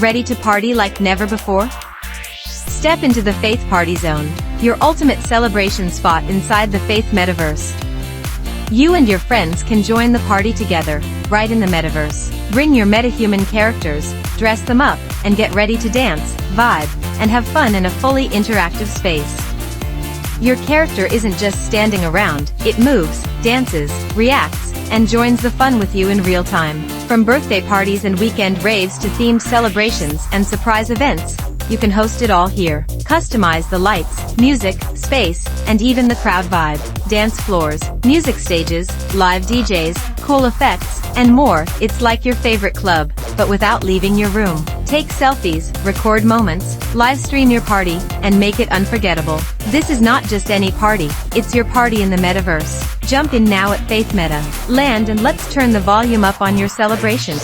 Ready to party like never before? Step into the Faith Party Zone, your ultimate celebration spot inside the Faith Metaverse. You and your friends can join the party together, right in the Metaverse. Bring your MetaHuman characters, dress them up, and get ready to dance, vibe, and have fun in a fully interactive space. Your character isn't just standing around, it moves, dances, reacts, and joins the fun with you in real time. From birthday parties and weekend raves to themed celebrations and surprise events, you can host it all here. Customize the lights, music, space, and even the crowd vibe. Dance floors, music stages, live DJs, cool effects, and more. It's like your favorite club, but without leaving your room. Take selfies, record moments, live stream your party, and make it unforgettable. This is not just any party, it's your party in the Metaverse. Jump in now at Faith Meta. Land and let's turn the volume up on your celebration.